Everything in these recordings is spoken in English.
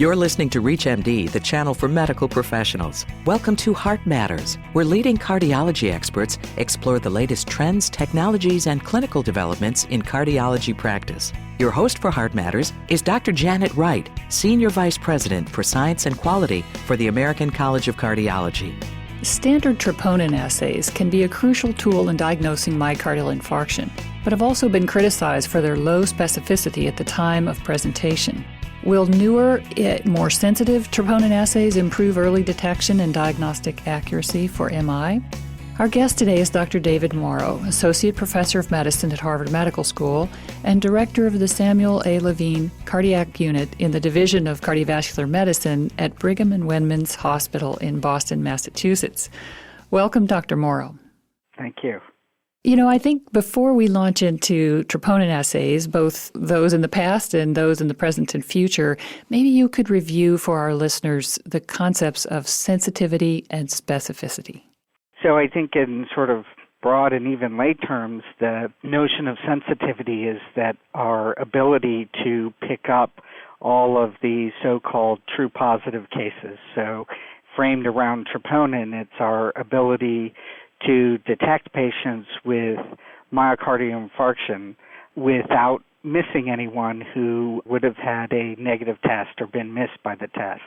You're listening to ReachMD, the channel for medical professionals. Welcome to Heart Matters, where leading cardiology experts explore the latest trends, technologies, and clinical developments in cardiology practice. Your host for Heart Matters is Dr. Janet Wright, Senior Vice President for Science and Quality for the American College of Cardiology. Standard troponin assays can be a crucial tool in diagnosing myocardial infarction, but have also been criticized for their low specificity at the time of presentation. Will newer, more sensitive troponin assays improve early detection and diagnostic accuracy for MI? Our guest today is Dr. David Morrow, Associate Professor of Medicine at Harvard Medical School and Director of the Samuel A. Levine Cardiac Unit in the Division of Cardiovascular Medicine at Brigham and Women's Hospital in Boston, Massachusetts. Welcome, Dr. Morrow. Thank you. You know, I think before we launch into troponin assays, both those in the past and those in the present and future, maybe you could review for our listeners the concepts of sensitivity and specificity. So I think in sort of broad and even lay terms, the notion of sensitivity is that our ability to pick up all of the so-called true positive cases. So framed around troponin, it's our ability to detect patients with myocardial infarction without missing anyone who would have had a negative test or been missed by the test.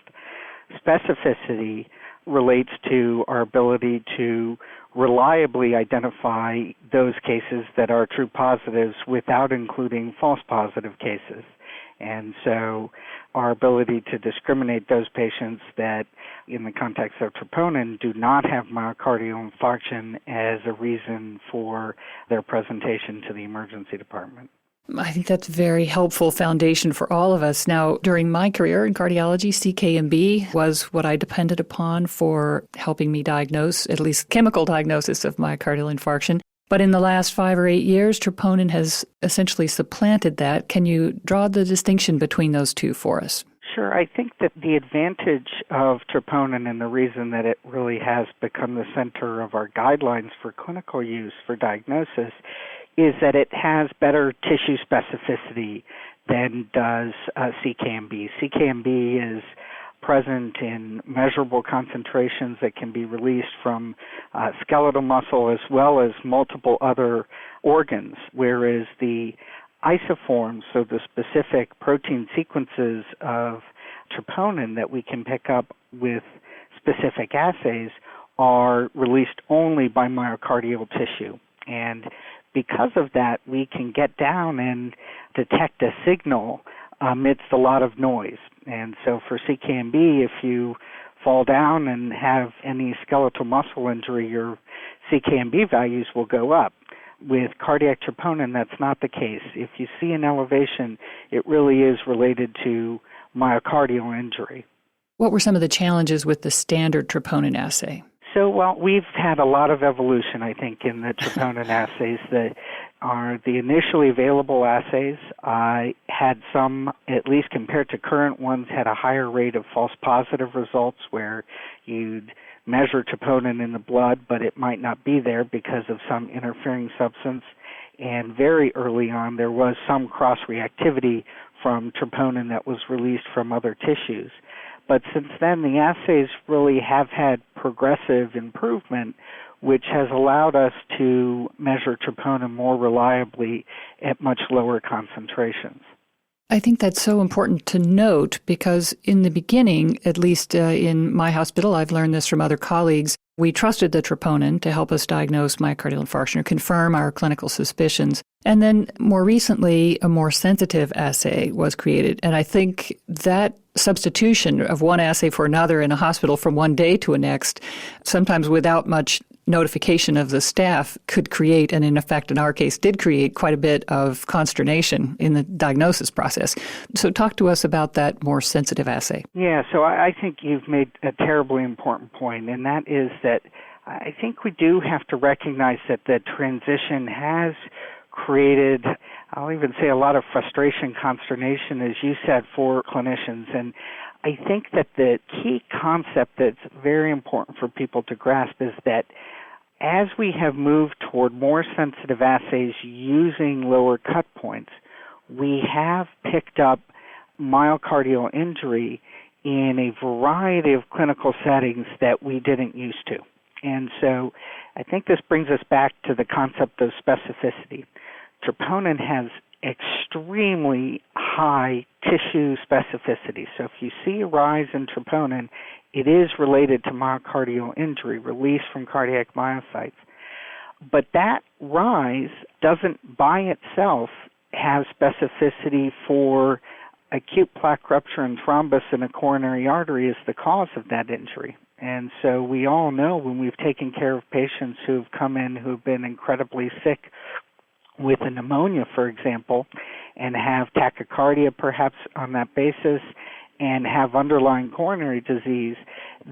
Specificity relates to our ability to reliably identify those cases that are true positives without including false positive cases. And so our ability to discriminate those patients that, in the context of troponin, do not have myocardial infarction as a reason for their presentation to the emergency department. I think that's a very helpful foundation for all of us. Now, during my career in cardiology, CKMB was what I depended upon for helping me diagnose, at least chemical diagnosis of myocardial infarction. But in the last 5 or 8 years, troponin has essentially supplanted that. Can you draw the distinction between those two for us? Sure. I think that the advantage of troponin and the reason that it really has become the center of our guidelines for clinical use for diagnosis is that it has better tissue specificity than does CKMB. CKMB is present in measurable concentrations that can be released from skeletal muscle as well as multiple other organs, whereas the isoforms, so the specific protein sequences of troponin that we can pick up with specific assays, are released only by myocardial tissue. And because of that, we can get down and detect a signal amidst a lot of noise. And so for CKMB, if you fall down and have any skeletal muscle injury, your CKMB values will go up. With cardiac troponin, that's not the case. If you see an elevation, it really is related to myocardial injury. What were some of the challenges with the standard troponin assay? So, well, we've had a lot of evolution, I think, in the troponin assays that are the initially available assays. Had some, at least compared to current ones, had a higher rate of false positive results where you'd measure troponin in the blood, but it might not be there because of some interfering substance. And very early on, there was some cross-reactivity from troponin that was released from other tissues. But since then, the assays really have had progressive improvement, which has allowed us to measure troponin more reliably at much lower concentrations. I think that's so important to note because in the beginning, at least in my hospital, I've learned this from other colleagues, we trusted the troponin to help us diagnose myocardial infarction or confirm our clinical suspicions. And then more recently, a more sensitive assay was created. And I think that substitution of one assay for another in a hospital from one day to the next, sometimes without much notification of the staff, could create, and in effect in our case did create, quite a bit of consternation in the diagnosis process. So talk to us about that more sensitive assay. Yeah, so I think you've made a terribly important point, and that is that I think we do have to recognize that the transition has created, I'll even say, a lot of frustration, consternation, as you said, for clinicians. And I think that the key concept that's very important for people to grasp is that as we have moved toward more sensitive assays using lower cut points, we have picked up myocardial injury in a variety of clinical settings that we didn't used to. And so I think this brings us back to the concept of specificity. Troponin has extremely high tissue specificity. So if you see a rise in troponin, it is related to myocardial injury, release from cardiac myocytes. But that rise doesn't by itself have specificity for acute plaque rupture and thrombus in a coronary artery as the cause of that injury. And so we all know when we've taken care of patients who've come in who've been incredibly sick with a pneumonia, for example, and have tachycardia perhaps on that basis and have underlying coronary disease,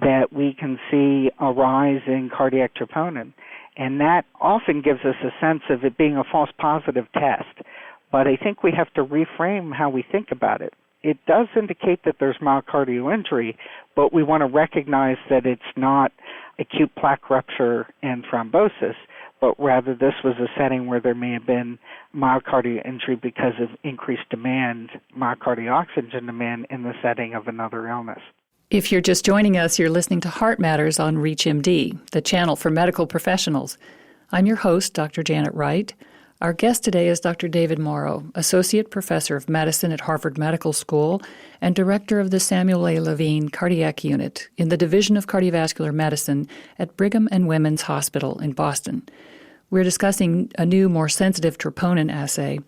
that we can see a rise in cardiac troponin. And that often gives us a sense of it being a false positive test. But I think we have to reframe how we think about it. It does indicate that there's myocardial injury, but we want to recognize that it's not acute plaque rupture and thrombosis, but rather this was a setting where there may have been myocardial injury because of increased demand, myocardial oxygen demand in the setting of another illness. If you're just joining us, you're listening to Heart Matters on ReachMD, the channel for medical professionals. I'm your host, Dr. Janet Wright. Our guest today is Dr. David Morrow, Associate Professor of Medicine at Harvard Medical School and Director of the Samuel A. Levine Cardiac Unit in the Division of Cardiovascular Medicine at Brigham and Women's Hospital in Boston. We're discussing a new, more sensitive troponin assay.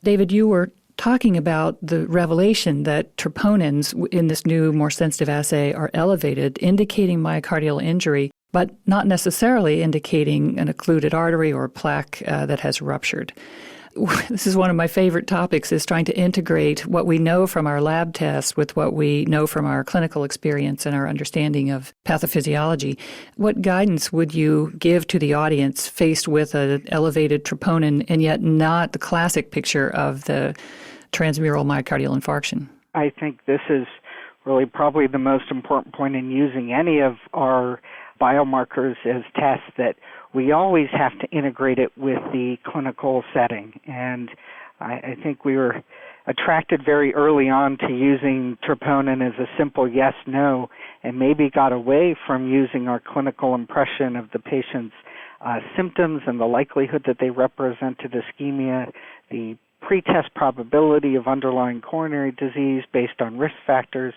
David, you were talking about the revelation that troponins in this new, more sensitive assay are elevated, indicating myocardial injury, but not necessarily indicating an occluded artery or plaque that has ruptured. This is one of my favorite topics, is trying to integrate what we know from our lab tests with what we know from our clinical experience and our understanding of pathophysiology. What guidance would you give to the audience faced with an elevated troponin and yet not the classic picture of the transmural myocardial infarction? I think this is really probably the most important point in using any of our biomarkers as tests, that we always have to integrate it with the clinical setting. And I think we were attracted very early on to using troponin as a simple yes-no, and maybe got away from using our clinical impression of the patient's symptoms and the likelihood that they represented ischemia, the pretest probability of underlying coronary disease based on risk factors,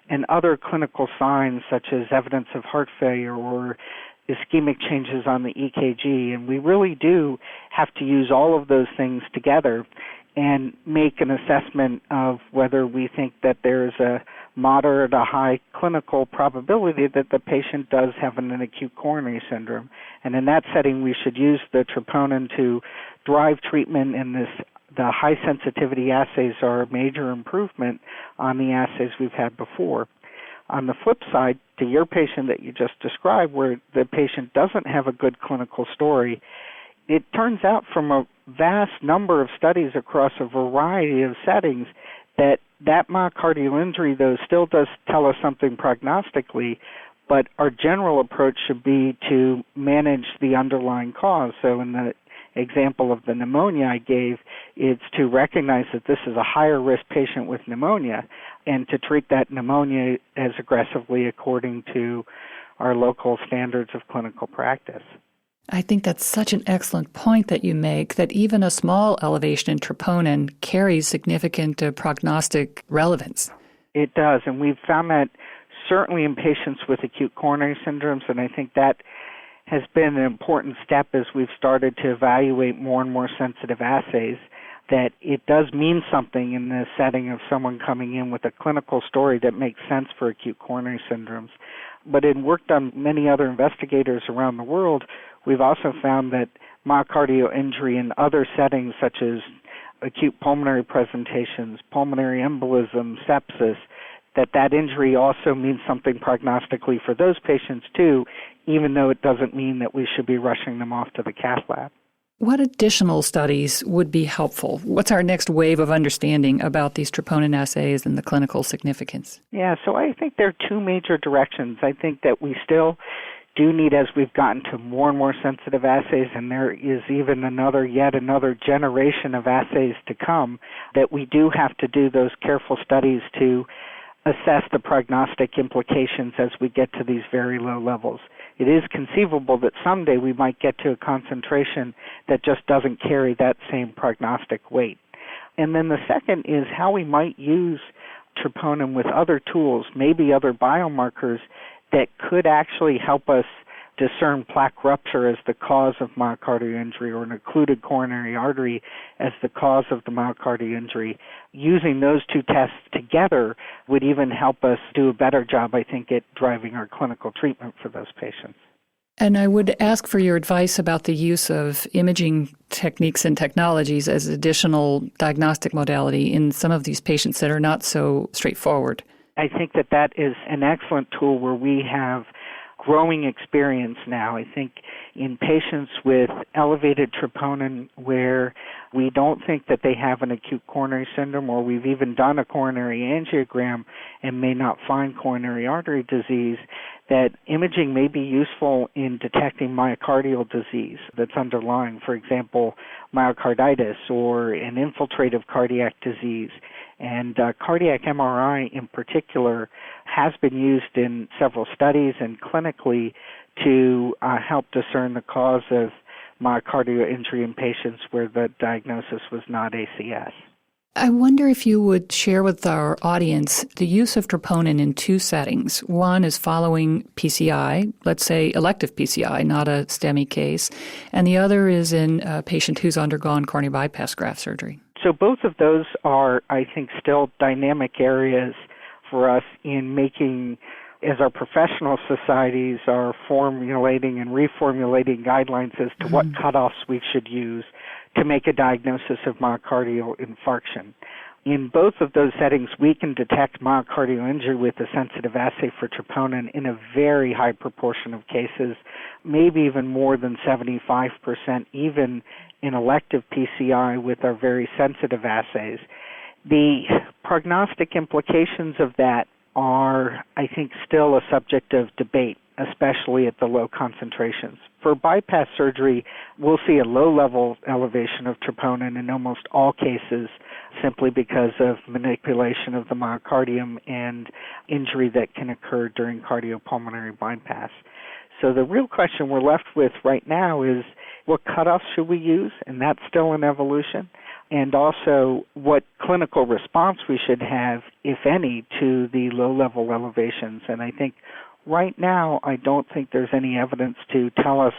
and other clinical signs such as evidence of heart failure or ischemic changes on the EKG. And we really do have to use all of those things together and make an assessment of whether we think that there's a moderate or high clinical probability that the patient does have an acute coronary syndrome. And in that setting, we should use the troponin to drive treatment in this. The high-sensitivity assays are a major improvement on the assays we've had before. On the flip side, to your patient that you just described, where the patient doesn't have a good clinical story, it turns out from a vast number of studies across a variety of settings that myocardial injury, though, still does tell us something prognostically, but our general approach should be to manage the underlying cause. So in the example of the pneumonia I gave, it's to recognize that this is a higher risk patient with pneumonia and to treat that pneumonia as aggressively according to our local standards of clinical practice. I think that's such an excellent point that you make, that even a small elevation in troponin carries significant prognostic relevance. It does, and we've found that certainly in patients with acute coronary syndromes, and I think that has been an important step as we've started to evaluate more and more sensitive assays, that it does mean something in the setting of someone coming in with a clinical story that makes sense for acute coronary syndromes. But in work done many other investigators around the world, we've also found that myocardial injury in other settings such as acute pulmonary presentations, pulmonary embolism, sepsis, that injury also means something prognostically for those patients too, even though it doesn't mean that we should be rushing them off to the cath lab. What additional studies would be helpful? What's our next wave of understanding about these troponin assays and the clinical significance? Yeah, so I think there are two major directions. I think that we still do need, as we've gotten to more and more sensitive assays, and there is even yet another generation of assays to come, that we do have to do those careful studies to assess the prognostic implications as we get to these very low levels. It is conceivable that someday we might get to a concentration that just doesn't carry that same prognostic weight. And then the second is how we might use troponin with other tools, maybe other biomarkers that could actually help us discern plaque rupture as the cause of myocardial injury or an occluded coronary artery as the cause of the myocardial injury. Using those two tests together would even help us do a better job, I think, at driving our clinical treatment for those patients. And I would ask for your advice about the use of imaging techniques and technologies as additional diagnostic modality in some of these patients that are not so straightforward. I think that is an excellent tool where we have growing experience now. I think in patients with elevated troponin where we don't think that they have an acute coronary syndrome, or we've even done a coronary angiogram and may not find coronary artery disease, that imaging may be useful in detecting myocardial disease that's underlying, for example, myocarditis or an infiltrative cardiac disease. And cardiac MRI in particular has been used in several studies and clinically to help discern the cause of myocardial injury in patients where the diagnosis was not ACS. I wonder if you would share with our audience the use of troponin in two settings. One is following PCI, let's say elective PCI, not a STEMI case, and the other is in a patient who's undergone coronary bypass graft surgery. So both of those are, I think, still dynamic areas for us in making, as our professional societies are formulating and reformulating guidelines as to what cutoffs we should use to make a diagnosis of myocardial infarction. In both of those settings, we can detect myocardial injury with a sensitive assay for troponin in a very high proportion of cases, maybe even more than 75%, even in elective PCI with our very sensitive assays. The prognostic implications of that are, I think, still a subject of debate, especially at the low concentrations. For bypass surgery, we'll see a low-level elevation of troponin in almost all cases simply because of manipulation of the myocardium and injury that can occur during cardiopulmonary bypass. So the real question we're left with right now is what cutoffs should we use, and that's still in evolution, and also what clinical response we should have, if any, to the low-level elevations. And I think right now I don't think there's any evidence to tell us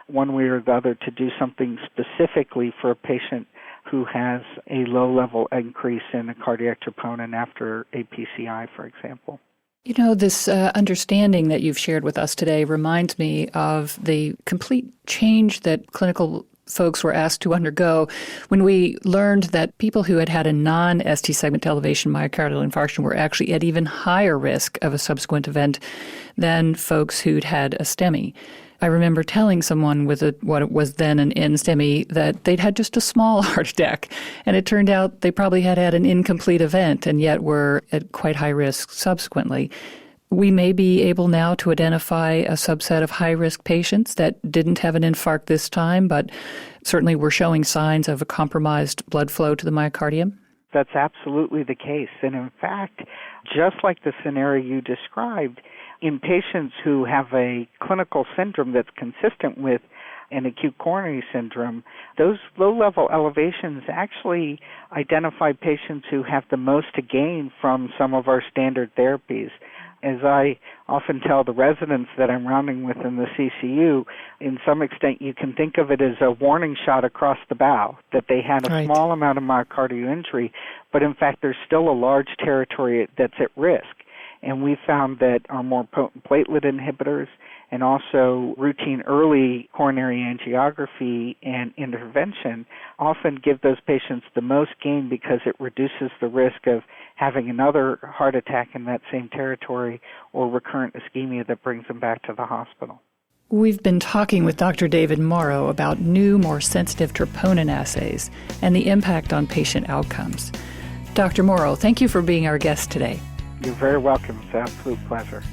one way or the other to do something specifically for a patient who has a low-level increase in a cardiac troponin after a PCI, for example. You know, this understanding that you've shared with us today reminds me of the complete change that clinical folks were asked to undergo when we learned that people who had had a non-ST segment elevation myocardial infarction were actually at even higher risk of a subsequent event than folks who'd had a STEMI. I remember telling someone with what was then an NSTEMI that they'd had just a small heart attack, and it turned out they probably had an incomplete event and yet were at quite high risk subsequently. We may be able now to identify a subset of high-risk patients that didn't have an infarct this time, but certainly were showing signs of a compromised blood flow to the myocardium. That's absolutely the case. And in fact, just like the scenario you described, in patients who have a clinical syndrome that's consistent with an acute coronary syndrome, those low-level elevations actually identify patients who have the most to gain from some of our standard therapies. As I often tell the residents that I'm rounding with in the CCU, in some extent you can think of it as a warning shot across the bow, that they had a small amount of myocardial injury, but in fact there's still a large territory that's at risk. And we found that our more potent platelet inhibitors and also routine early coronary angiography and intervention often give those patients the most gain because it reduces the risk of having another heart attack in that same territory or recurrent ischemia that brings them back to the hospital. We've been talking with Dr. David Morrow about new, more sensitive troponin assays and the impact on patient outcomes. Dr. Morrow, thank you for being our guest today. You're very welcome. It's an absolute pleasure.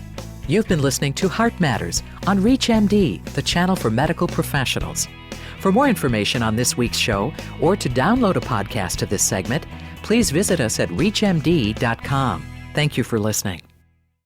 You've been listening to Heart Matters on ReachMD, the channel for medical professionals. For more information on this week's show or to download a podcast of this segment, please visit us at reachmd.com. Thank you for listening.